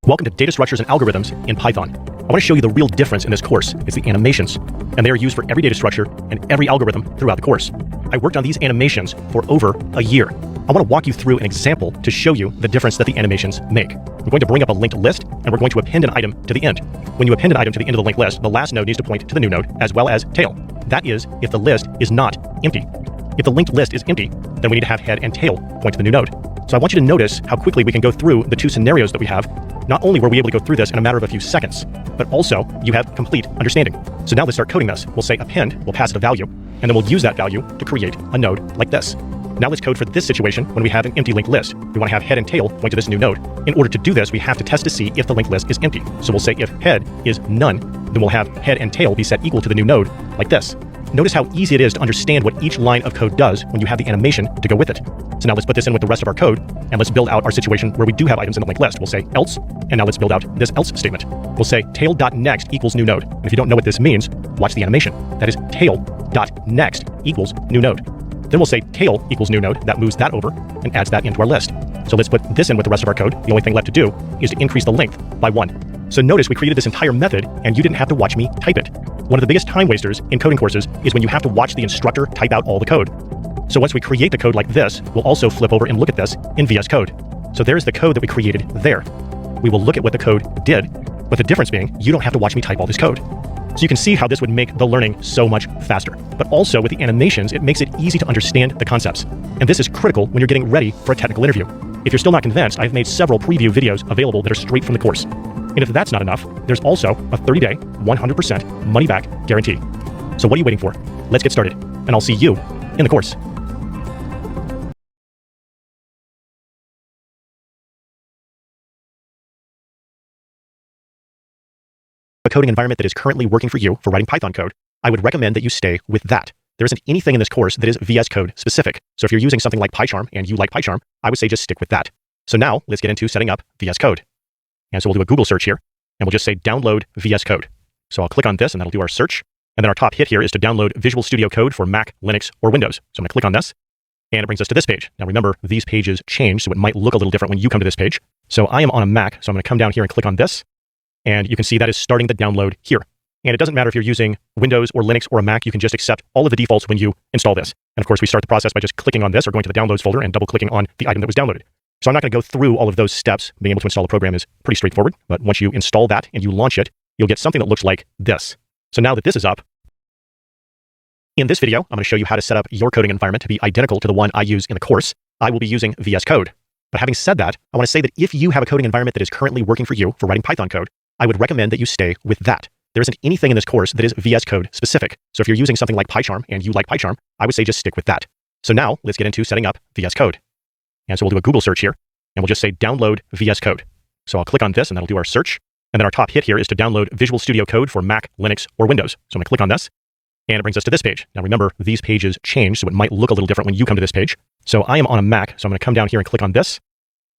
Welcome to Data Structures and Algorithms in Python. I want to show you the real difference in this course. It's the animations, and they are used for every data structure and every algorithm throughout the course. I worked on these animations for over a year. I want to walk you through an example to show you the difference that the animations make. I'm going to bring up a linked list, and we're going to append an item to the end. When you append an item to the end of the linked list, the last node needs to point to the new node, as well as tail. That is, if the list is not empty. If the linked list is empty, then we need to have head and tail point to the new node. So I want you to notice how quickly we can go through the two scenarios that we have. Not only were we able to go through this in a matter of a few seconds, but also you have complete understanding. So now let's start coding this. We'll say append, we'll pass it a value, and then we'll use that value to create a node like this. Now let's code for this situation when we have an empty linked list. We want to have head and tail point to this new node. In order to do this, we have to test to see if the linked list is empty. So we'll say if head is none, then we'll have head and tail be set equal to the new node like this. Notice how easy it is to understand what each line of code does when you have the animation to go with it. So now let's put this in with the rest of our code, and let's build out our situation where we do have items in the linked list. We'll say else, and now let's build out this else statement. We'll say tail.next equals new node. And if you don't know what this means, watch the animation. That is tail.next equals new node. Then we'll say tail equals new node. That moves that over and adds that into our list. So let's put this in with the rest of our code. The only thing left to do is to increase the length by 1. So notice we created this entire method, and you didn't have to watch me type it. One of the biggest time wasters in coding courses is when you have to watch the instructor type out all the code. So once we create the code like this, we'll also flip over and look at this in VS Code. So there's the code that we created there. We will look at what the code did, but the difference being you don't have to watch me type all this code. So you can see how this would make the learning so much faster. But also with the animations, it makes it easy to understand the concepts. And this is critical when you're getting ready for a technical interview. If you're still not convinced, I've made several preview videos available that are straight from the course. And if that's not enough, there's also a 30-day, 100% money-back guarantee. So what are you waiting for? Let's get started, and I'll see you in the course. A coding environment that is currently working for you for writing Python code, I would recommend that you stay with that. There isn't anything in this course that is VS Code specific. So if you're using something like PyCharm and you like PyCharm, I would say just stick with that. So now let's get into setting up VS Code. And so we'll do a Google search here, and we'll just say download VS Code. So I'll click on this, and that'll do our search. And then our top hit here is to download Visual Studio Code for Mac, Linux, or Windows. So I'm going to click on this, and it brings us to this page. Now remember, these pages change, so it might look a little different when you come to this page. So I am on a Mac, so I'm going to come down here and click on this. And you can see that is starting the download here. And it doesn't matter if you're using Windows or Linux or a Mac, you can just accept all of the defaults when you install this. And of course, we start the process by just clicking on this or going to the downloads folder and double clicking on the item that was downloaded. So I'm not going to go through all of those steps. Being able to install a program is pretty straightforward, but once you install that and you launch it, you'll get something that looks like this. So now that this is up, in this video, I'm going to show you how to set up your coding environment to be identical to the one I use in the course. I will be using VS Code. But having said that, I want to say that if you have a coding environment that is currently working for you for writing Python code, I would recommend that you stay with that. There isn't anything in this course that is VS Code specific. So if you're using something like PyCharm and you like PyCharm, I would say just stick with that. So now let's get into setting up VS Code. And so we'll do a Google search here, and we'll just say download VS Code. So I'll click on this, and that'll do our search. And then our top hit here is to download Visual Studio Code for Mac, Linux, or Windows. So I'm going to click on this, and it brings us to this page. Now remember, these pages change, so it might look a little different when you come to this page. So I am on a Mac, so I'm going to come down here and click on this,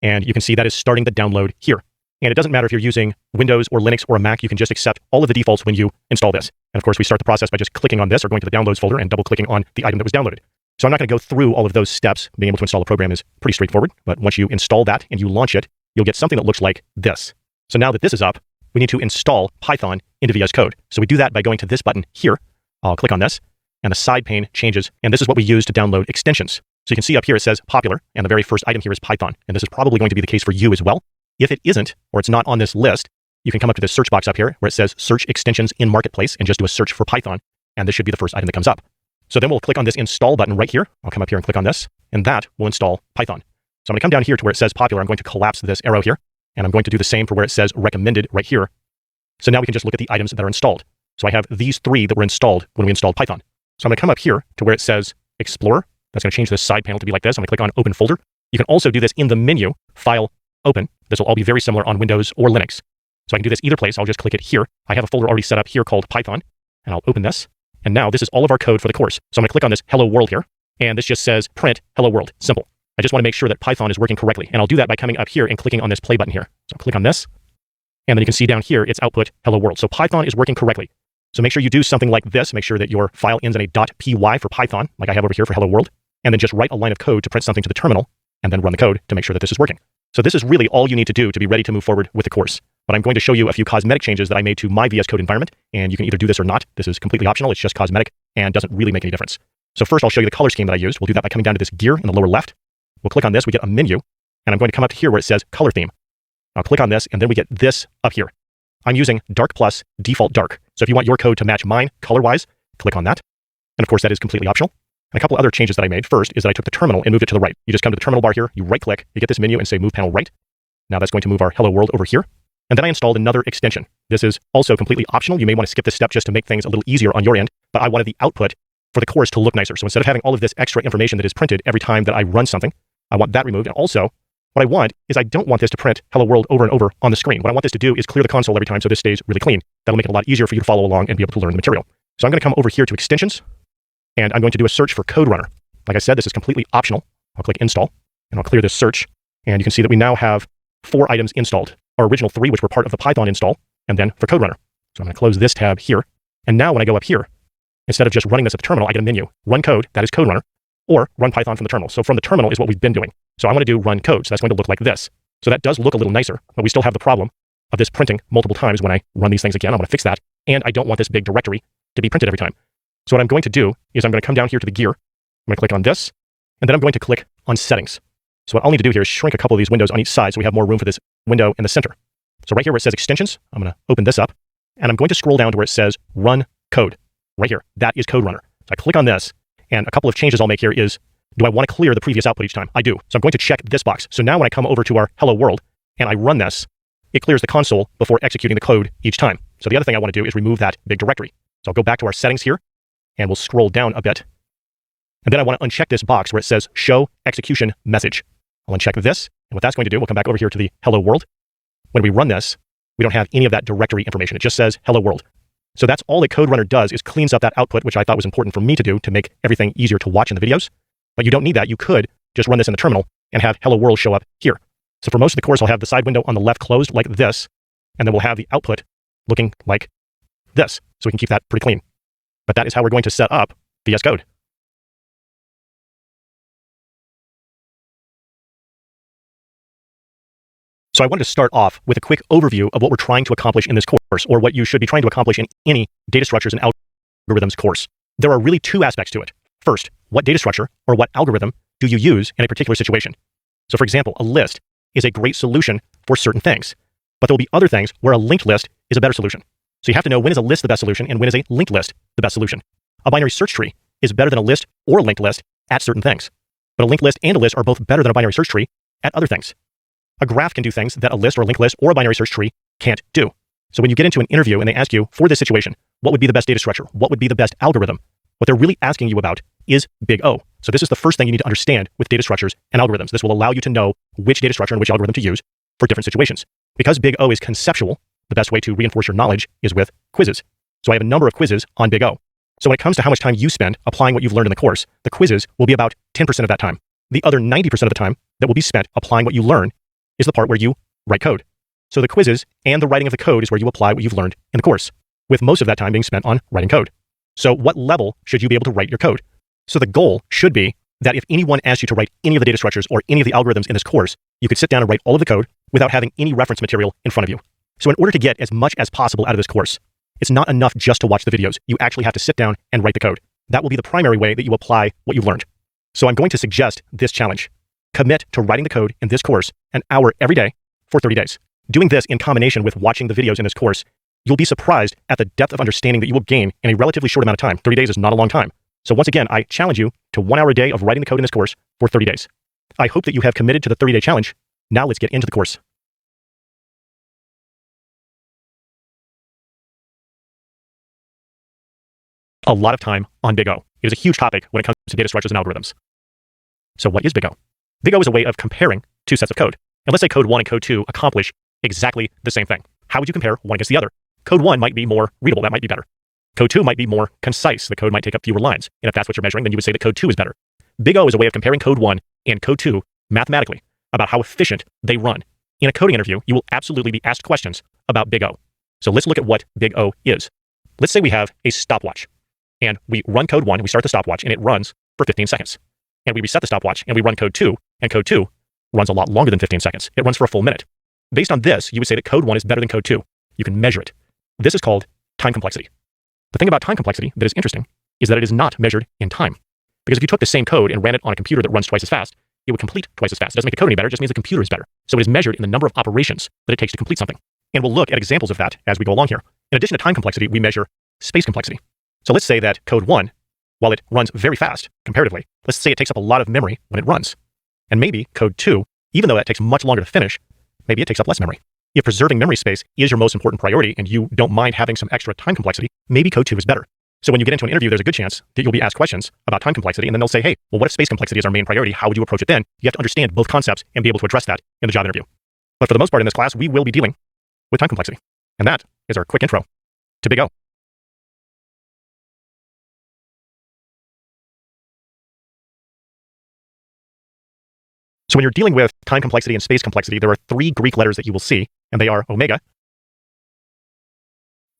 and you can see that is starting the download here. And it doesn't matter if you're using Windows or Linux or a Mac, you can just accept all of the defaults when you install this. And of course, we start the process by just clicking on this or going to the downloads folder and double clicking on the item that was downloaded. So I'm not going to go through all of those steps. Being able to install a program is pretty straightforward, but once you install that and you launch it, you'll get something that looks like this. So now that this is up, we need to install Python into VS Code. So we do that by going to this button here. I'll click on this, and the side pane changes, and this is what we use to download extensions. So you can see up here it says popular, and the very first item here is Python, and this is probably going to be the case for you as well. If it isn't, or it's not on this list, you can come up to this search box up here where it says search extensions in Marketplace and just do a search for Python, and this should be the first item that comes up. So then we'll click on this install button right here. I'll come up here and click on this, and that will install Python. So I'm going to come down here to where it says popular. I'm going to collapse this arrow here, and I'm going to do the same for where it says recommended right here. So now we can just look at the items that are installed. So I have these 3 that were installed when we installed Python. So I'm going to come up here to where it says Explorer. That's going to change this side panel to be like this. I'm going to click on Open Folder. You can also do this in the menu, File, Open. This will all be very similar on Windows or Linux. So I can do this either place. I'll just click it here. I have a folder already set up here called Python, and I'll open this. And now this is all of our code for the course. So I'm going to click on this Hello World here, and this just says print Hello World. Simple. I just want to make sure that Python is working correctly. And I'll do that by coming up here and clicking on this play button here. So I'll click on this, and then you can see down here, it's output Hello World. So Python is working correctly. So make sure you do something like this. Make sure that your file ends in a .py for Python, like I have over here for Hello World, and then just write a line of code to print something to the terminal, and then run the code to make sure that this is working. So this is really all you need to do to be ready to move forward with the course. But I'm going to show you a few cosmetic changes that I made to my VS Code environment, and you can either do this or not. This is completely optional. It's just cosmetic and doesn't really make any difference. So first, I'll show you the color scheme that I used. We'll do that by coming down to this gear in the lower left. We'll click on this. We get a menu, and I'm going to come up to here where it says color theme. I'll click on this, and then we get this up here. I'm using dark plus default dark. So if you want your code to match mine color-wise, click on that. And of course, that is completely optional. And a couple other changes that I made. First is that I took the terminal and moved it to the right. You just come to the terminal bar here, you right-click, you get this menu and say Move Panel Right. Now that's going to move our Hello World over here. And then I installed another extension. This is also completely optional. You may want to skip this step just to make things a little easier on your end, but I wanted the output for the course to look nicer. So instead of having all of this extra information that is printed every time that I run something, I want that removed. And also, what I want is I don't want this to print Hello World over and over on the screen. What I want this to do is clear the console every time so this stays really clean. That'll make it a lot easier for you to follow along and be able to learn the material. So I'm going to come over here to extensions, and I'm going to do a search for Code Runner. Like I said, this is completely optional. I'll click Install, and I'll clear this search. And you can see that we now have 4 items installed. Our original 3, which were part of the Python install, and then for Code Runner. So I'm going to close this tab here. And now when I go up here, instead of just running this at the terminal, I get a menu. Run code, that is Code Runner, or run Python from the terminal. So from the terminal is what we've been doing. So I want to do run code. So that's going to look like this. So that does look a little nicer, but we still have the problem of this printing multiple times when I run these things again. I'm going to fix that. And I don't want this big directory to be printed every time. So what I'm going to do is I'm going to come down here to the gear. I'm going to click on this, and then I'm going to click on settings. So what I'll need to do here is shrink a couple of these windows on each side so we have more room for this window in the center. So right here where it says extensions, I'm going to open this up, and I'm going to scroll down to where it says run code. Right here, that is Code Runner. So I click on this, and a couple of changes I'll make here is, do I want to clear the previous output each time? I do. So I'm going to check this box. So now when I come over to our Hello World and I run this, it clears the console before executing the code each time. So the other thing I want to do is remove that big directory. So I'll go back to our settings here, and we'll scroll down a bit. And then I want to uncheck this box where it says Show Execution Message. I'll uncheck this, and what that's going to do, we'll come back over here to the Hello World. When we run this, we don't have any of that directory information. It just says Hello World. So that's all that Code Runner does, is cleans up that output, which I thought was important for me to do to make everything easier to watch in the videos. But you don't need that. You could just run this in the terminal and have Hello World show up here. So for most of the course, I'll have the side window on the left closed like this, and then we'll have the output looking like this. So we can keep that pretty clean. But that is how we're going to set up VS Code. So I wanted to start off with a quick overview of what we're trying to accomplish in this course, or what you should be trying to accomplish in any data structures and algorithms course. There are really 2 aspects to it. First, what data structure or what algorithm do you use in a particular situation? So for example, a list is a great solution for certain things, but there'll be other things where a linked list is a better solution. So you have to know when is a list the best solution and when is a linked list the best solution. A binary search tree is better than a list or a linked list at certain things, but a linked list and a list are both better than a binary search tree at other things. A graph can do things that a list or a linked list or a binary search tree can't do. So when you get into an interview and they ask you, for this situation, what would be the best data structure? What would be the best algorithm? What they're really asking you about is Big O. So this is the first thing you need to understand with data structures and algorithms. This will allow you to know which data structure and which algorithm to use for different situations. Because Big O is conceptual, the best way to reinforce your knowledge is with quizzes. So I have a number of quizzes on Big O. So when it comes to how much time you spend applying what you've learned in the course, the quizzes will be about 10% of that time. The other 90% of the time that will be spent applying what you learn is the part where you write code. So the quizzes and the writing of the code is where you apply what you've learned in the course, with most of that time being spent on writing code. So what level should you be able to write your code? So the goal should be that if anyone asked you to write any of the data structures or any of the algorithms in this course, you could sit down and write all of the code without having any reference material in front of you. So in order to get as much as possible out of this course, it's not enough just to watch the videos. You actually have to sit down and write the code. That will be the primary way that you apply what you've learned. So I'm going to suggest this challenge. Commit to writing the code in this course an hour every day for 30 days. Doing this in combination with watching the videos in this course, you'll be surprised at the depth of understanding that you will gain in a relatively short amount of time. 30 days is not a long time. So once again, I challenge you to 1 hour a day of writing the code in this course for 30 days. I hope that you have committed to the 30-day challenge. Now let's get into the course. A lot of time on Big O. It is a huge topic when it comes to data structures and algorithms. So what is Big O? Big O is a way of comparing 2 sets of code. And let's say code 1 and code 2 accomplish exactly the same thing. How would you compare one against the other? Code 1 might be more readable. That might be better. Code 2 might be more concise. The code might take up fewer lines. And if that's what you're measuring, then you would say that code 2 is better. Big O is a way of comparing code 1 and code 2 mathematically about how efficient they run. In a coding interview, you will absolutely be asked questions about Big O. So let's look at what Big O is. Let's say we have a stopwatch and we run code 1, we start the stopwatch and it runs for 15 seconds. And we reset the stopwatch and we run code 2 and code 2 runs a lot longer than 15 seconds. It runs for a full minute. Based on this, you would say that code 1 is better than code 2. You can measure it. This is called time complexity. The thing about time complexity that is interesting is that it is not measured in time. Because if you took the same code and ran it on a computer that runs twice as fast, it would complete twice as fast. It doesn't make the code any better, it just means the computer is better. So it is measured in the number of operations that it takes to complete something. And we'll look at examples of that as we go along here. In addition to time complexity, we measure space complexity. So let's say that code 1, while it runs very fast comparatively, let's say it takes up a lot of memory when it runs. And maybe code 2, even though that takes much longer to finish, maybe it takes up less memory. If preserving memory space is your most important priority and you don't mind having some extra time complexity, maybe code 2 is better. So when you get into an interview, there's a good chance that you'll be asked questions about time complexity, and then they'll say, hey, well, what if space complexity is our main priority? How would you approach it then? You have to understand both concepts and be able to address that in the job interview. But for the most part in this class, we will be dealing with time complexity. And that is our quick intro to Big O. So when you're dealing with time complexity and space complexity, there are 3 Greek letters that you will see, and they are omega.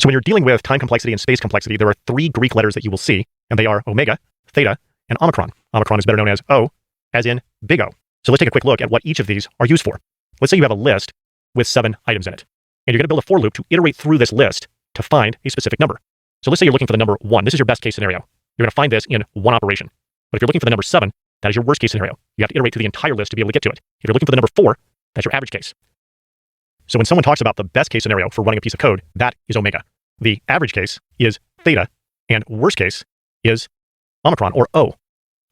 So when you're dealing with time complexity and space complexity, there are 3 Greek letters that you will see, and they are omega, theta, and omicron. Omicron is better known as O, as in big O. So let's take a quick look at what each of these are used for. Let's say you have a list with 7 items in it, and you're going to build a for loop to iterate through this list to find a specific number. So let's say you're looking for the number 1. This is your best case scenario. You're going to find this in one operation. But if you're looking for the number 7, that is your worst case scenario. You have to iterate through the entire list to be able to get to it. If you're looking for the number 4, that's your average case. So when someone talks about the best case scenario for running a piece of code, that is omega. The average case is theta, and worst case is omicron, or O.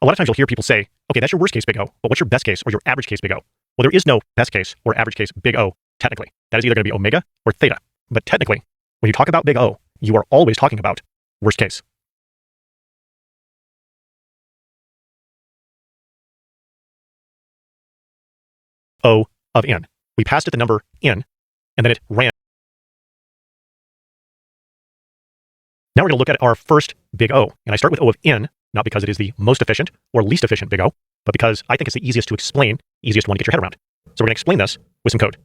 A lot of times you'll hear people say, okay, that's your worst case, big O, but what's your best case or your average case, big O? Well, there is no best case or average case, big O, technically. That is either going to be omega or theta. But technically, when you talk about big O, you are always talking about worst case. O of n. We passed it the number n, and then it ran. Now we're going to look at our first big O, and I start with O of n, not because it is the most efficient or least efficient big O, but because I think it's the easiest to explain, easiest one to get your head around. So we're going to explain this with some code.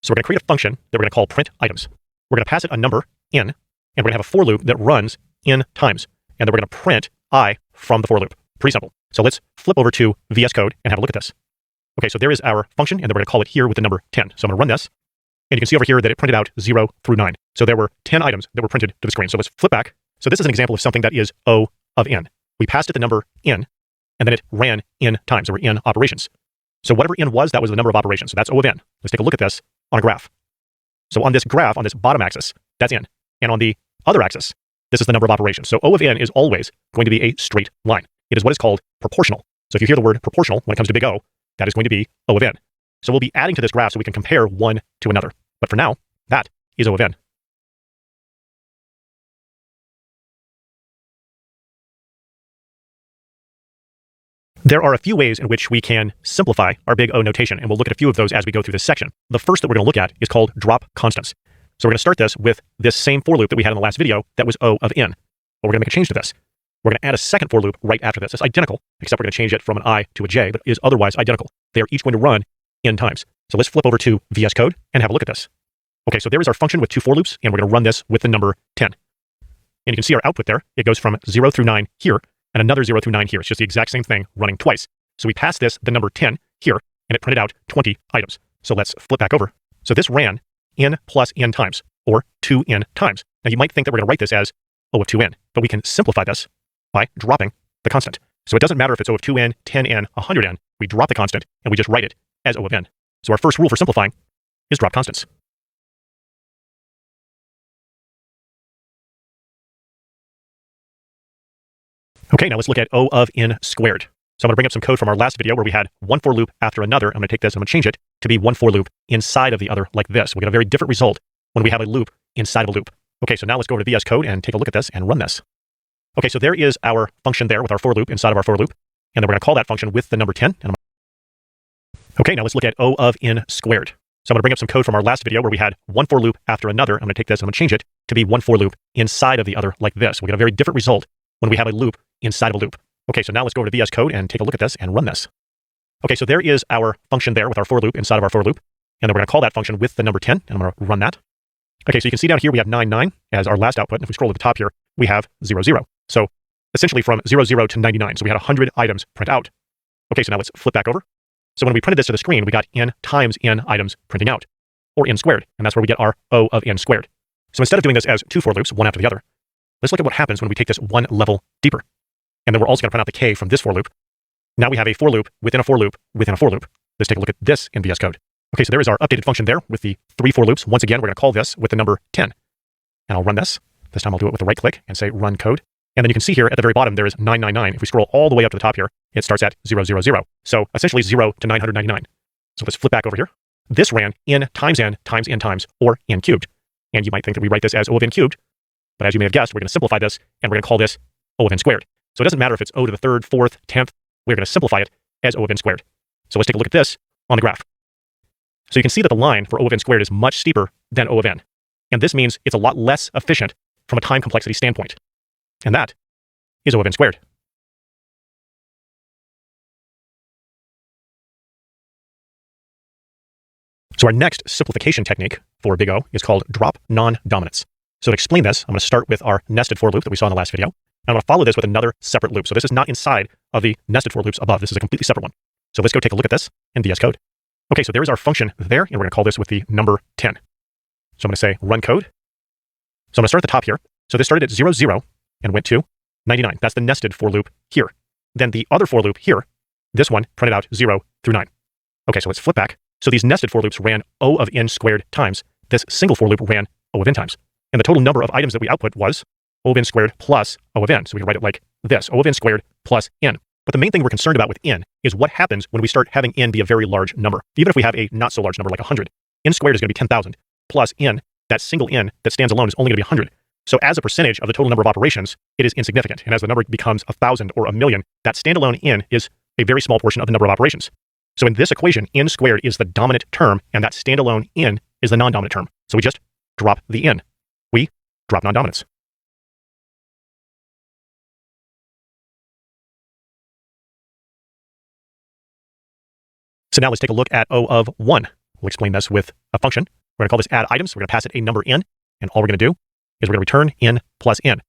So we're going to create a function that we're going to call print items. We're going to pass it a number n, and we're going to have a for loop that runs n times, and then we're going to print I from the for loop. Pretty simple. So let's flip over to VS Code and have a look at this. Okay, so there is our function, and then we're going to call it here with the number 10. So I'm going to run this, and you can see over here that it printed out 0 through 9. So there were 10 items that were printed to the screen. So let's flip back. So this is an example of something that is O of n. We passed it the number n, and then it ran n times. There were n operations. So whatever n was, that was the number of operations. So that's O of n. Let's take a look at this on a graph. So on this graph, on this bottom axis, that's n. And on the other axis, this is the number of operations. So O of n is always going to be a straight line. It is what is called proportional. So if you hear the word proportional when it comes to big O, that is going to be O of n. So we'll be adding to this graph so we can compare one to another. But for now, that is O of n. There are a few ways in which we can simplify our big O notation, and we'll look at a few of those as we go through this section. The first that we're going to look at is called drop constants. So we're going to start this with this same for loop that we had in the last video that was O of n. But we're going to make a change to this. We're going to add a second for loop right after this. It's identical, except we're going to change it from an I to a j, but is otherwise identical. They are each going to run n times. So let's flip over to VS Code and have a look at this. Okay, so there is our function with 2 for loops, and we're going to run this with the number 10. And you can see our output there. It goes from 0 through 9 here, and another 0 through 9 here. It's just the exact same thing running twice. So we passed this the number 10 here, and it printed out 20 items. So let's flip back over. So this ran n plus n times, or 2n times. Now you might think that we're going to write this as O of 2n, but we can simplify this by dropping the constant. So it doesn't matter if it's O of 2n, 10n, 100n. We drop the constant, and we just write it as O of n. So our first rule for simplifying is drop constants. Okay, now let's look at O of n squared. So I'm going to bring up some code from our last video where we had one for loop after another. I'm going to take this and I'm going to change it to be one for loop inside of the other like this. We get a very different result when we have a loop inside of a loop. Okay, so now let's go over to VS Code and take a look at this and run this. Okay, so there is our function there with our for loop inside of our for loop. And then we're going to call that function with the number 10. Okay, now let's look at O of n squared. So I'm going to bring up some code from our last video where we had one for loop after another. I'm going to take this and I'm going to change it to be one for loop inside of the other like this. We get a very different result when we have a loop inside of a loop. Okay, so now let's go over to VS Code and take a look at this and run this. Okay, so there is our function there with our for loop inside of our for loop. And then we're going to call that function with the number 10, and I'm going to run that. Okay, so you can see down here we have 9, 9 as our last output. And if we scroll to the top here, we have 0, 0. So essentially from 0, 0 to 99. So we had 100 items print out. Okay, so now let's flip back over. So when we printed this to the screen, we got n times n items printing out, or n squared, and that's where we get our O of n squared. So instead of doing this as two for loops, one after the other, let's look at what happens when we take this one level deeper. And then we're also going to print out the k from this for loop. Now we have a for loop within a for loop within a for loop. Let's take a look at this in VS Code. Okay, so there is our updated function there with the 3 for loops. Once again, we're going to call this with the number 10. And I'll run this. This time I'll do it with a right click and say run code. And then you can see here at the very bottom, there is 999. If we scroll all the way up to the top here, it starts at 000. So essentially 0 to 999. So let's flip back over here. This ran n times n times, or n cubed. And you might think that we write this as O of n cubed. But as you may have guessed, we're going to simplify this, and we're going to call this O of n squared. So it doesn't matter if it's O to the 3rd, 4th, 10th. We're going to simplify it as O of n squared. So let's take a look at this on the graph. So you can see that the line for O of n squared is much steeper than O of n. And this means it's a lot less efficient from a time complexity standpoint. And that is O of n squared. So our next simplification technique for big O is called drop non-dominance. So to explain this, I'm going to start with our nested for loop that we saw in the last video. And I'm going to follow this with another separate loop. So this is not inside of the nested for loops above. This is a completely separate one. So let's go take a look at this in VS Code. Okay, so there is our function there, and we're going to call this with the number 10. So I'm going to say run code. So I'm going to start at the top here. So this started at 0, 0, and went to 99. That's the nested for loop here. Then the other for loop here, this one printed out 0 through 9. Okay, so let's flip back. So these nested for loops ran O of n squared times. This single for loop ran O of n times. And the total number of items that we output was O of n squared plus O of n. So we can write it like this, O of n squared plus n. But the main thing we're concerned about with n is what happens when we start having n be a very large number. Even if we have a not so large number like 100, n squared is going to be 10,000 plus n, that single n that stands alone is only going to be 100. So as a percentage of the total number of operations, it is insignificant. And as the number becomes 1,000 or 1,000,000, that standalone n is a very small portion of the number of operations. So in this equation, n squared is the dominant term, and that standalone n is the non-dominant term. So we just drop the n. We drop non-dominance. So now let's take a look at O of 1. We'll explain this with a function. We're going to call this add items. We're going to pass it a number n, and all we're going to do is we're going to return n plus n.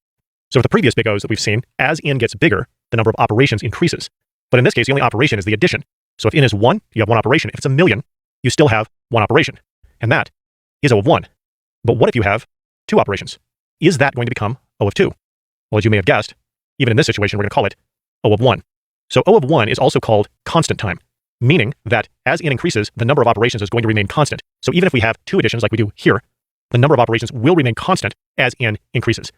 So with the previous big O's that we've seen, as n gets bigger, the number of operations increases. But in this case, the only operation is the addition. So if n is 1, you have one operation. If it's 1,000,000, you still have one operation. And that is O of 1. But what if you have two operations? Is that going to become O of 2? Well, as you may have guessed, even in this situation, we're going to call it O of 1. So O of 1 is also called constant time, meaning that as n increases, the number of operations is going to remain constant. So even if we have two additions like we do here, the number of operations will remain constant as n increases.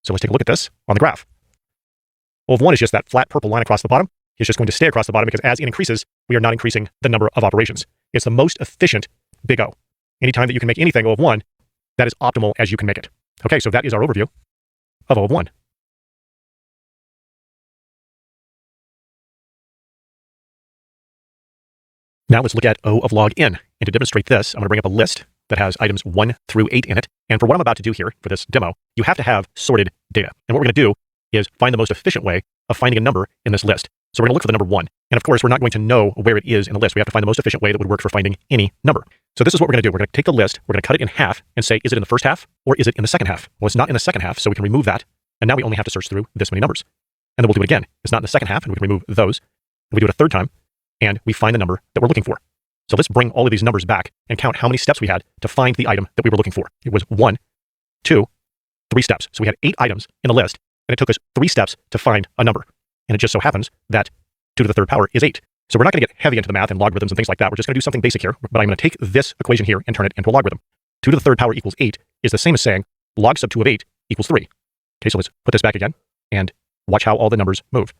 So let's take a look at this on the graph. O of 1 is just that flat purple line across the bottom. It's just going to stay across the bottom because as n increases, we are not increasing the number of operations. It's the most efficient big O. Anytime that you can make anything O of 1, that is optimal as you can make it. Okay, so that is our overview of O of 1. Now let's look at O of log n. And to demonstrate this, I'm going to bring up a list that has items 1 through 8 in it. And for what I'm about to do here for this demo, you have to have sorted data. And what we're going to do is find the most efficient way of finding a number in this list. So we're going to look for the number 1. And of course, we're not going to know where it is in the list. We have to find the most efficient way that would work for finding any number. So this is what we're going to do. We're going to take the list, we're going to cut it in half and say, is it in the first half or is it in the second half? Well, it's not in the second half, so we can remove that. And now we only have to search through this many numbers. And then we'll do it again. It's not in the second half, and we can remove those. And we do it a third time, and we find the number that we're looking for. So let's bring all of these numbers back and count how many steps we had to find the item that we were looking for. It was 1, 2, 3 steps. So we had 8 items in the list, and it took us 3 steps to find a number. And it just so happens that 2 to the 3rd power is 8. So we're not going to get heavy into the math and logarithms and things like that. We're just going to do something basic here, but I'm going to take this equation here and turn it into a logarithm. 2 to the 3rd power equals 8 is the same as saying log sub 2 of 8 equals 3. Okay, so let's put this back again and watch how all the numbers move.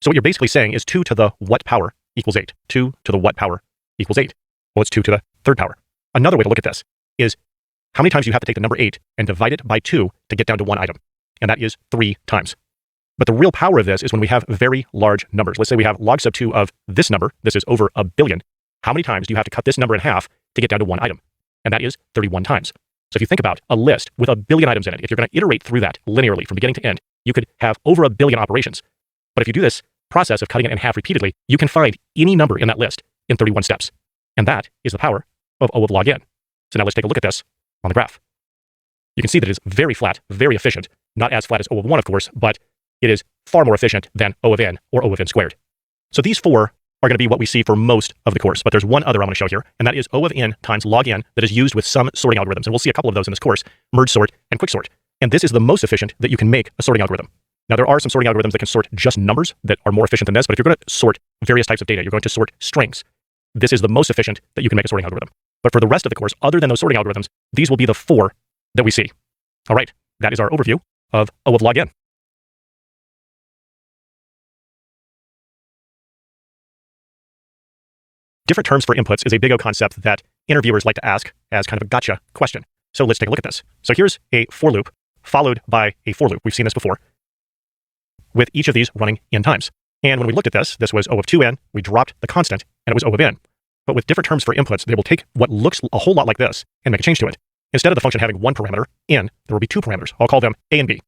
So what you're basically saying is 2 to the what power equals 8. 2 to the what power equals 8. Well, it's 2 to the 3rd power. Another way to look at this is how many times you have to take the number 8 and divide it by 2 to get down to one item. And that is 3 times. But the real power of this is when we have very large numbers. Let's say we have log sub 2 of this number. This is over 1 billion. How many times do you have to cut this number in half to get down to one item? And that is 31 times. So if you think about a list with 1 billion items in it, if you're going to iterate through that linearly from beginning to end, you could have over 1 billion operations. But if you do this process of cutting it in half repeatedly, you can find any number in that list in 31 steps. And that is the power of O of log n. So now let's take a look at this on the graph. You can see that it is very flat, very efficient. Not as flat as O of 1, of course, but it is far more efficient than O of n or O of n squared. So these 4 are going to be what we see for most of the course. But there's one other I want to show here, and that is O of n times log n that is used with some sorting algorithms. And we'll see a couple of those in this course: merge sort and quick sort. And this is the most efficient that you can make a sorting algorithm. Now, there are some sorting algorithms that can sort just numbers that are more efficient than this, but if you're going to sort various types of data, you're going to sort strings. This is the most efficient that you can make a sorting algorithm. But for the rest of the course, other than those sorting algorithms, these will be the 4 that we see. All right, that is our overview of O of log n. Different terms for inputs is a big O concept that interviewers like to ask as kind of a gotcha question. So let's take a look at this. So here's a for loop followed by a for loop. We've seen this before, with each of these running n times. And when we looked at this, this was O of 2n, we dropped the constant, and it was O of n. But with different terms for inputs, they will take what looks a whole lot like this and make a change to it. Instead of the function having one parameter, n, there will be 2 parameters. I'll call them a and b.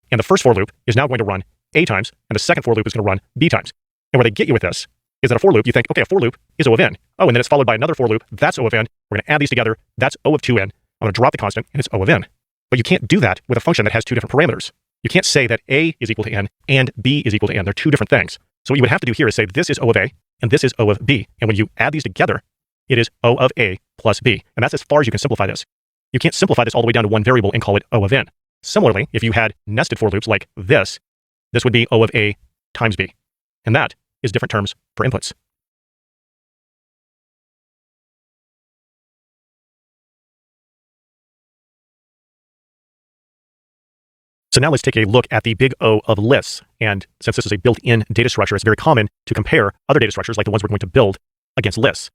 And the first for loop is now going to run a times, and the second for loop is going to run b times. And where they get you with this is that a for loop, you think, okay, a for loop is O of n. Oh, and then it's followed by another for loop, that's O of n. We're going to add these together, that's O of 2n. I'm going to drop the constant, and it's O of n. But you can't do that with a function that has 2 different parameters. You can't say that a is equal to n and b is equal to n. They're 2 different things. So what you would have to do here is say this is O of a and this is O of b. And when you add these together, it is O of a plus b. And that's as far as you can simplify this. You can't simplify this all the way down to one variable and call it O of n. Similarly, if you had nested for loops like this would be O of a times b. And that is different terms for inputs. So now let's take a look at the big O of lists. And since this is a built-in data structure, it's very common to compare other data structures like the ones we're going to build against lists.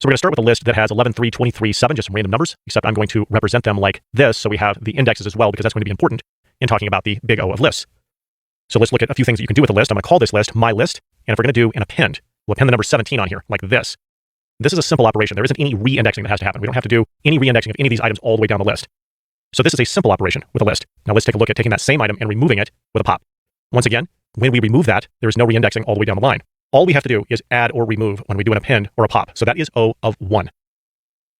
So we're going to start with a list that has 11, 3, 23, 7, just some random numbers, except I'm going to represent them like this. So we have the indexes as well, because that's going to be important in talking about the big O of lists. So let's look at a few things that you can do with a list. I'm going to call this list my list. And if we're going to do an append, we'll append the number 17 on here like this. This is a simple operation. There isn't any re-indexing that has to happen. We don't have to do any re-indexing of any of these items all the way down the list. So this is a simple operation with a list. Now let's take a look at taking that same item and removing it with a pop. Once again, when we remove that, there is no re-indexing all the way down the line. All we have to do is add or remove when we do an append or a pop. So that is O of 1.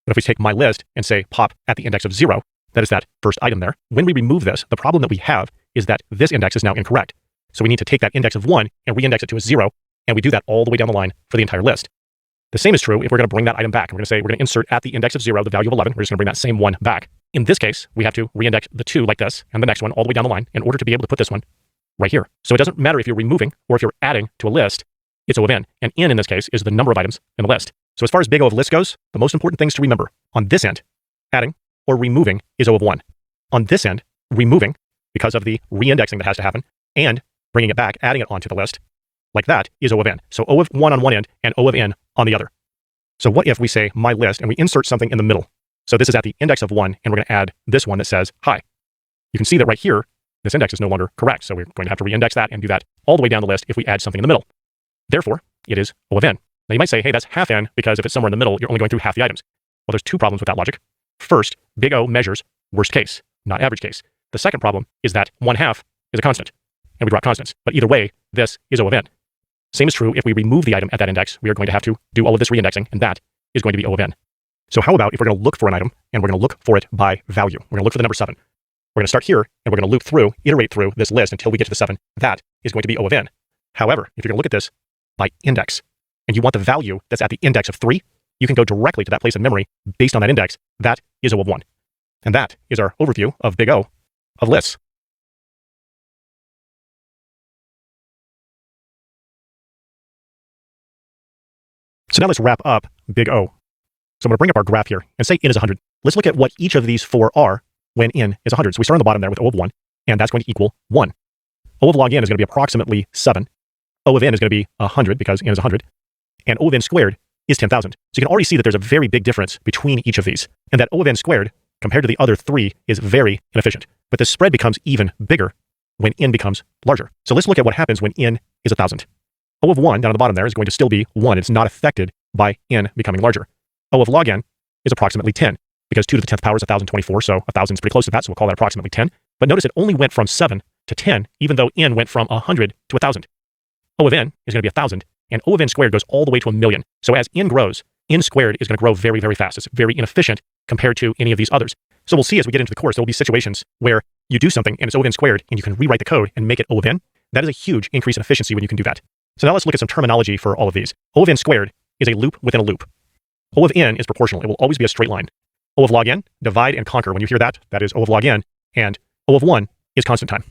But if we take my list and say pop at the index of 0, that is that first item there. When we remove this, the problem that we have is that this index is now incorrect. So we need to take that index of 1 and re-index it to a 0, and we do that all the way down the line for the entire list. The same is true if we're going to bring that item back. We're going to say we're going to insert at the index of 0 the value of 11. We're just going to bring that same 1 back. In this case, we have to re-index the 2 like this, and the next one all the way down the line in order to be able to put this one right here. So it doesn't matter if you're removing or if you're adding to a list, it's O of n. And n in this case is the number of items in the list. So as far as big O of list goes, the most important things to remember on this end, adding or removing is O of 1. On this end, removing, because of the re-indexing that has to happen, and bringing it back, adding it onto the list, like that, is O of n. So O of 1 on one end and O of n on the other. So what if we say my list and we insert something in the middle? So this is at the index of 1, and we're going to add this one that says hi. You can see that right here, this index is no longer correct. So we're going to have to re-index that and do that all the way down the list if we add something in the middle. Therefore, it is O of n. Now you might say, hey, that's half n, because if it's somewhere in the middle, you're only going through half the items. Well, there's 2 problems with that logic. First, big O measures worst case, not average case. The second problem is that 1/2 is a constant, and we drop constants. But either way, this is O of n. Same is true if we remove the item at that index. We are going to have to do all of this re-indexing, and that is going to be O of n. So how about if we're going to look for an item, and we're going to look for it by value? We're going to look for the number 7. We're going to start here, and we're going to loop through, iterate through this list until we get to the 7. That is going to be O of n. However, if you're going to look at this by index, and you want the value that's at the index of 3, you can go directly to that place in memory based on that index. That is O of 1. And that is our overview of big O of lists. So now let's wrap up big O. So I'm going to bring up our graph here and say n is 100. Let's look at what each of these 4 are when n is 100. So we start on the bottom there with O of 1, and that's going to equal 1. O of log n is going to be approximately 7. O of n is going to be 100 because n is 100. And O of n squared is 10,000. So you can already see that there's a very big difference between each of these, and that O of n squared compared to the other 3 is very inefficient. But the spread becomes even bigger when n becomes larger. So let's look at what happens when n is 1,000. O of 1 down on the bottom there is going to still be 1. It's not affected by n becoming larger. O of log n is approximately 10, because 2 to the 10th power is 1,024, so 1,000 is pretty close to that, so we'll call that approximately 10. But notice it only went from 7 to 10, even though n went from 100 to 1,000. O of n is going to be 1,000, and O of n squared goes all the way to 1,000,000. So as n grows, n squared is going to grow very, very fast. It's very inefficient compared to any of these others. So we'll see as we get into the course, there will be situations where you do something and it's O of n squared, and you can rewrite the code and make it O of n. That is a huge increase in efficiency when you can do that. So now let's look at some terminology for all of these. O of n squared is a loop within a loop. O of n is proportional. It will always be a straight line. O of log n, divide and conquer. When you hear that, that is O of log n. And O of 1 is constant time.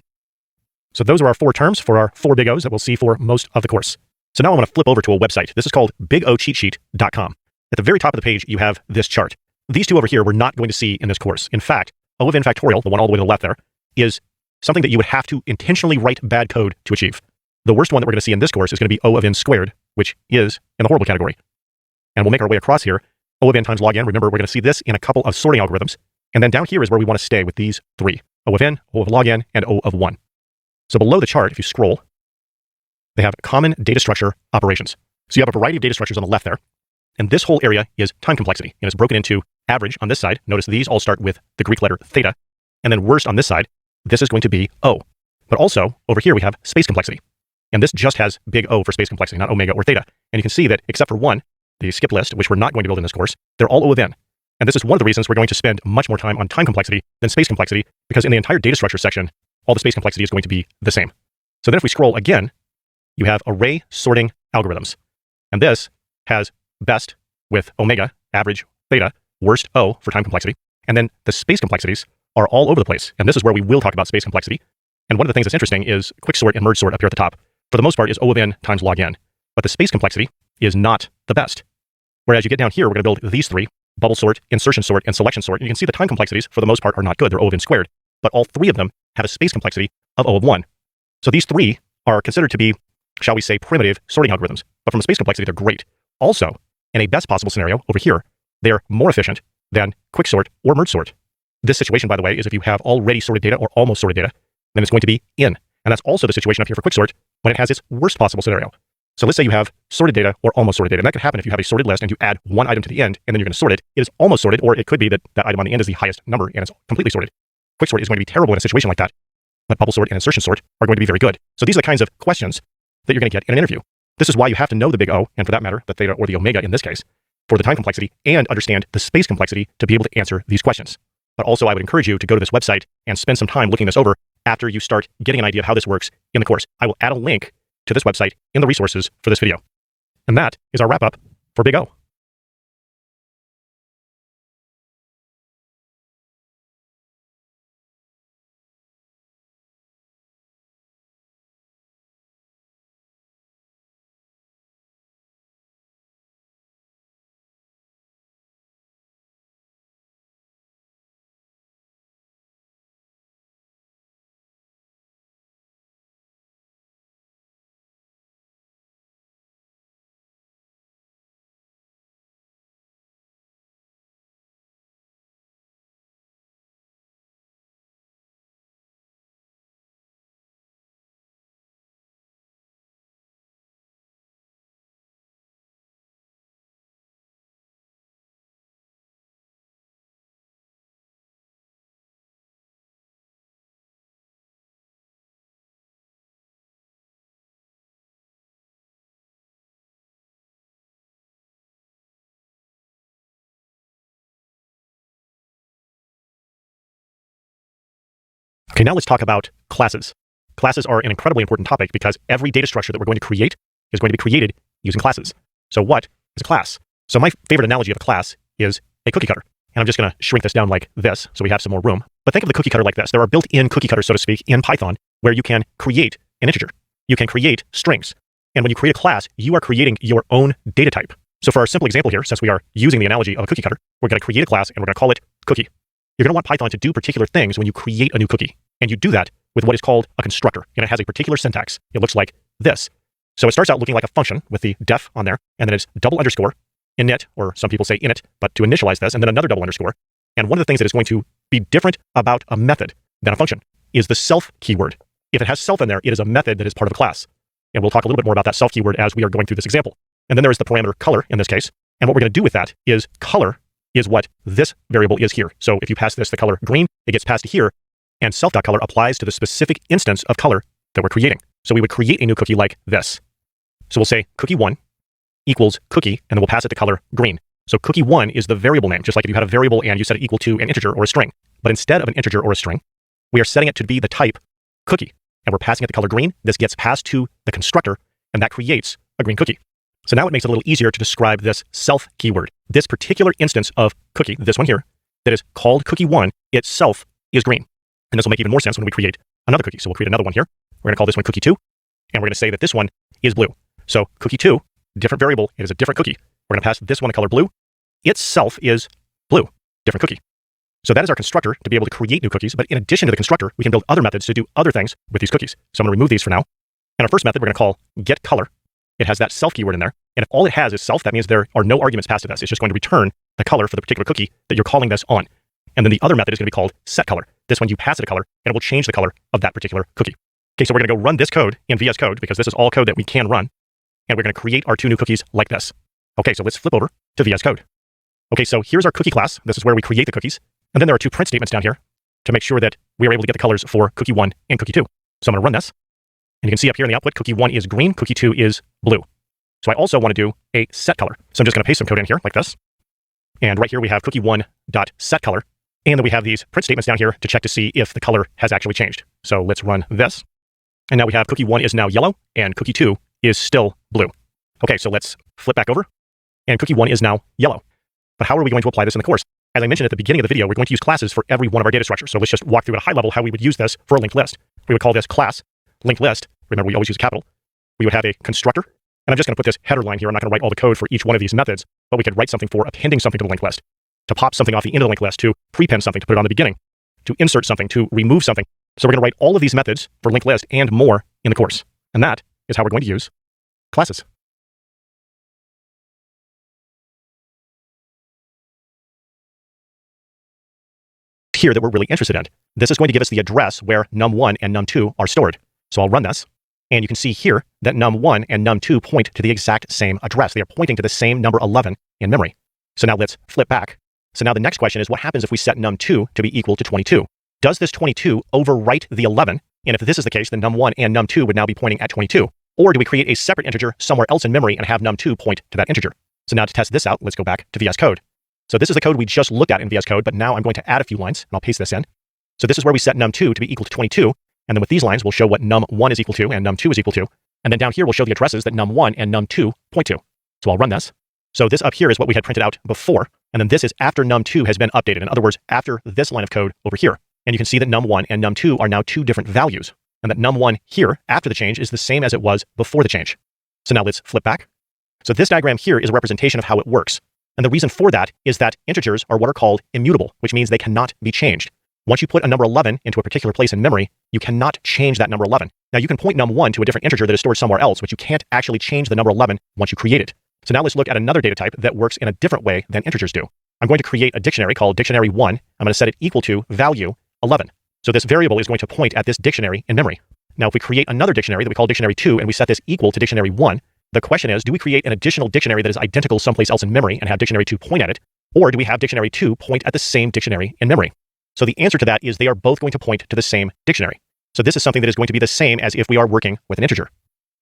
So those are our 4 terms for our 4 big O's that we'll see for most of the course. So now I'm going to flip over to a website. This is called bigocheatsheet.com. At the very top of the page, you have this chart. These two over here we're not going to see in this course. In fact, O of n factorial, the one all the way to the left there, is something that you would have to intentionally write bad code to achieve. The worst one that we're going to see in this course is going to be O of n squared, which is in the horrible category. And we'll make our way across here. O of n times log n. Remember, we're going to see this in a couple of sorting algorithms. And then down here is where we want to stay with these 3. O of n, O of log n, and O of 1. So below the chart, if you scroll, they have common data structure operations. So you have a variety of data structures on the left there. And this whole area is time complexity. And it's broken into average on this side. Notice these all start with the Greek letter theta. And then worst on this side, this is going to be O. But also, over here we have space complexity. And this just has big O for space complexity, not omega or theta. And you can see that except for one, the skip list, which we're not going to build in this course, they're all O of n. And this is one of the reasons we're going to spend much more time on time complexity than space complexity, because in the entire data structure section, all the space complexity is going to be the same. So then if we scroll again, you have array sorting algorithms. And this has best with omega, average, theta, worst O for time complexity. And then the space complexities are all over the place. And this is where we will talk about space complexity. And one of the things that's interesting is quicksort and merge sort up here at the top. For the most part is O of n times log n. But the space complexity is not the best. Whereas you get down here, we're going to build these 3, bubble sort, insertion sort, and selection sort. And you can see the time complexities, for the most part, are not good. They're O of n squared. But all 3 of them have a space complexity of O of 1. So these 3 are considered to be, shall we say, primitive sorting algorithms. But from a space complexity, they're great. Also, in a best possible scenario over here, they're more efficient than quicksort or merge sort. This situation, by the way, is if you have already sorted data or almost sorted data, then it's going to be in. And that's also the situation up here for quicksort when it has its worst possible scenario. So let's say you have sorted data or almost sorted data. And that could happen if you have a sorted list and you add one item to the end and then you're going to sort it. It is almost sorted, or it could be that that item on the end is the highest number and it's completely sorted. Quicksort is going to be terrible in a situation like that, but bubble sort and insertion sort are going to be very good. So these are the kinds of questions that you're going to get in an interview. This is why you have to know the big O, and for that matter, the theta or the omega in this case, for the time complexity, and understand the space complexity to be able to answer these questions. But also I would encourage you to go to this website and spend some time looking this over after you start getting an idea of how this works in the course. I will add a link to this website in the resources for this video. And that is our wrap up for Big O. Okay, now let's talk about classes. Classes are an incredibly important topic because every data structure that we're going to create is going to be created using classes. So what is a class? So my favorite analogy of a class is a cookie cutter. And I'm just going to shrink this down like this so we have some more room. But think of the cookie cutter like this. There are built-in cookie cutters, so to speak, in Python where you can create an integer. You can create strings. And when you create a class, you are creating your own data type. So for our simple example here, since we are using the analogy of a cookie cutter, we're going to create a class and we're going to call it cookie. You're going to want Python to do particular things when you create a new cookie. And you do that with what is called a constructor. And it has a particular syntax. It looks like this. So it starts out looking like a function with the def on there, and then it's double underscore, init, or some people say init, but to initialize this, and then another double underscore. And one of the things that is going to be different about a method than a function is the self keyword. If it has self in there, it is a method that is part of a class. And we'll talk a little bit more about that self keyword as we are going through this example. And then there is the parameter color in this case. And what we're going to do with that is color is what this variable is here. So if you pass this the color green, it gets passed to here, and self.color applies to the specific instance of color that we're creating. So we would create a new cookie like this. So we'll say cookie1 equals cookie, and then we'll pass it the color green. So cookie1 is the variable name, just like if you had a variable and you set it equal to an integer or a string. But instead of an integer or a string, we are setting it to be the type cookie, and we're passing it the color green. This gets passed to the constructor, and that creates a green cookie. So now it makes it a little easier to describe this self keyword. This particular instance of cookie, this one here, that is called cookie1 itself is green. And this will make even more sense when we create another cookie. So we'll create another one here. We're going to call this one cookie2, and we're going to say that this one is blue. So cookie2, different variable, it is a different cookie. We're going to pass this one a color blue. Itself is blue, different cookie. So that is our constructor to be able to create new cookies, but in addition to the constructor, we can build other methods to do other things with these cookies. So I'm going to remove these for now. And our first method we're going to call getColor. It has that self keyword in there. And if all it has is self, that means there are no arguments passed to this. It's just going to return the color for the particular cookie that you're calling this on. And then the other method is going to be called setColor. This one you pass it a color, and it will change the color of that particular cookie. Okay, so we're going to go run this code in VS Code because this is all code that we can run. And we're going to create our two new cookies like this. Okay, so let's flip over to VS Code. Okay, so here's our cookie class. This is where we create the cookies. And then there are two print statements down here to make sure that we are able to get the colors for cookie1 and cookie2. So I'm going to run this. And you can see up here in the output, cookie1 is green, cookie2 is blue. So I also want to do a setColor. So I'm just going to paste some code in here like this. And right here we have cookie1.setColor. And then we have these print statements down here to check to see if the color has actually changed. So let's run this. And now we have cookie1 is now yellow and cookie2 is still blue. Okay, so let's flip back over. And cookie1 is now yellow. But how are we going to apply this in the course? As I mentioned at the beginning of the video, we're going to use classes for every one of our data structures. So let's just walk through at a high level how we would use this for a linked list. We would call this class linked list. Remember, we always use a capital. We would have a constructor. And I'm just going to put this header line here. I'm not going to write all the code for each one of these methods, but we could write something for appending something to the linked list, to pop something off the end of the linked list, to prepend something, to put it on the beginning, to insert something, to remove something. So we're going to write all of these methods for linked list and more in the course. And that is how we're going to use classes. Here that we're really interested in. This is going to give us the address where num1 and num2 are stored. So I'll run this, and you can see here that num1 and num2 point to the exact same address. They are pointing to the same number 11 in memory. So now let's flip back. So now the next question is, what happens if we set num2 to be equal to 22? Does this 22 overwrite the 11? And if this is the case, then num1 and num2 would now be pointing at 22. Or do we create a separate integer somewhere else in memory and have num2 point to that integer? So now to test this out, let's go back to VS Code. So this is the code we just looked at in VS Code, but now I'm going to add a few lines, and I'll paste this in. So this is where we set num2 to be equal to 22, and then with these lines, we'll show what num1 is equal to and num2 is equal to, and then down here, we'll show the addresses that num1 and num2 point to. So I'll run this. So this up here is what we had printed out before, and then this is after num2 has been updated. In other words, after this line of code over here. And you can see that num1 and num2 are now two different values, and that num1 here, after the change, is the same as it was before the change. So now let's flip back. So this diagram here is a representation of how it works. And the reason for that is that integers are what are called immutable, which means they cannot be changed. Once you put a number 11 into a particular place in memory, you cannot change that number 11. Now you can point num1 to a different integer that is stored somewhere else, but you can't actually change the number 11 once you create it. So now let's look at another data type that works in a different way than integers do. I'm going to create a dictionary called dictionary1. I'm going to set it equal to value 11. So this variable is going to point at this dictionary in memory. Now if we create another dictionary that we call dictionary2 and we set this equal to dictionary1, the question is, do we create an additional dictionary that is identical someplace else in memory and have dictionary2 point at it? Or do we have dictionary2 point at the same dictionary in memory? So the answer to that is they are both going to point to the same dictionary. So this is something that is going to be the same as if we are working with an integer.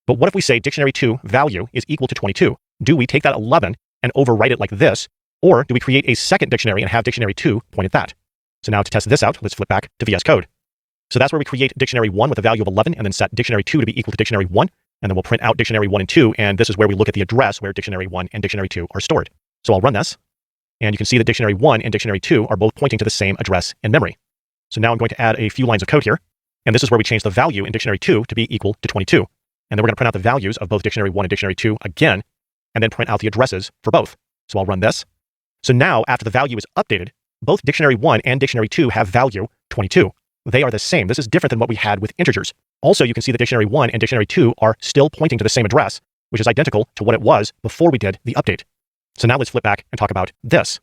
But what if we say dictionary2 value is equal to 22? Do we take that 11 and overwrite it like this? Or do we create a second dictionary and have dictionary2 point at that? So now to test this out, let's flip back to VS Code. So that's where we create dictionary1 with a value of 11 and then set dictionary2 to be equal to dictionary1. And then we'll print out dictionary 1 and 2, and this is where we look at the address where dictionary 1 and dictionary 2 are stored. So I'll run this, and you can see that dictionary 1 and dictionary 2 are both pointing to the same address in memory. So now I'm going to add a few lines of code here, and this is where we change the value in dictionary 2 to be equal to 22. And then we're going to print out the values of both dictionary 1 and dictionary 2 again, and then print out the addresses for both. So I'll run this. So now, after the value is updated, both dictionary 1 and dictionary 2 have value 22. They are the same. This is different than what we had with integers. Also, you can see that dictionary 1 and dictionary 2 are still pointing to the same address, which is identical to what it was before we did the update. So now let's flip back and talk about this.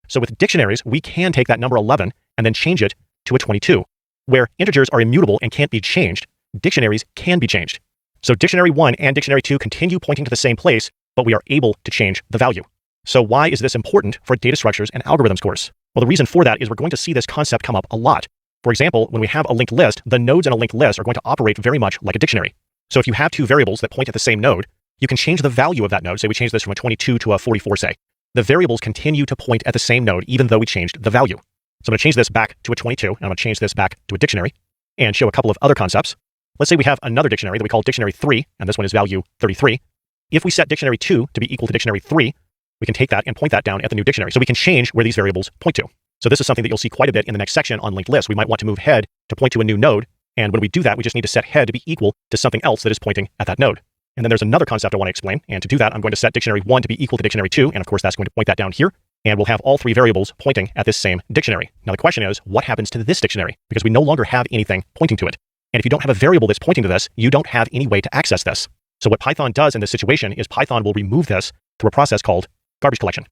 So with dictionaries, we can take that number 11 and then change it to a 22. Where integers are immutable and can't be changed, dictionaries can be changed. So dictionary 1 and dictionary 2 continue pointing to the same place, but we are able to change the value. So why is this important for a data structures and algorithms course? Well, the reason for that is we're going to see this concept come up a lot. For example, when we have a linked list, the nodes in a linked list are going to operate very much like a dictionary. So if you have two variables that point at the same node, you can change the value of that node. Say we change this from a 22 to a 44, say. The variables continue to point at the same node, even though we changed the value. So I'm going to change this back to a 22, and I'm going to change this back to a dictionary, and show a couple of other concepts. Let's say we have another dictionary that we call dictionary 3, and this one is value 33. If we set dictionary 2 to be equal to dictionary 3, we can take that and point that down at the new dictionary. So we can change where these variables point to. So this is something that you'll see quite a bit in the next section on linked lists. We might want to move head to point to a new node. And when we do that, we just need to set head to be equal to something else that is pointing at that node. And then there's another concept I want to explain. And to do that, I'm going to set dictionary 1 to be equal to dictionary 2. And of course, that's going to point that down here. And we'll have all three variables pointing at this same dictionary. Now the question is, what happens to this dictionary? Because we no longer have anything pointing to it. And if you don't have a variable that's pointing to this, you don't have any way to access this. So what Python does in this situation is Python will remove this through a process called garbage collection.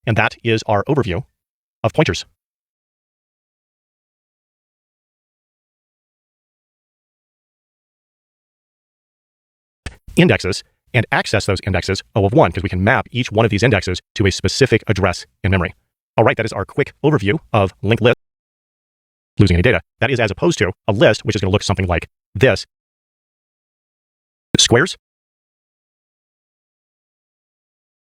And that is our overview of pointers. Indexes, and access those indexes O of 1, because we can map each one of these indexes to a specific address in memory. All right, that is our quick overview of linked lists losing any data. That is as opposed to a list, which is going to look something like this. Squares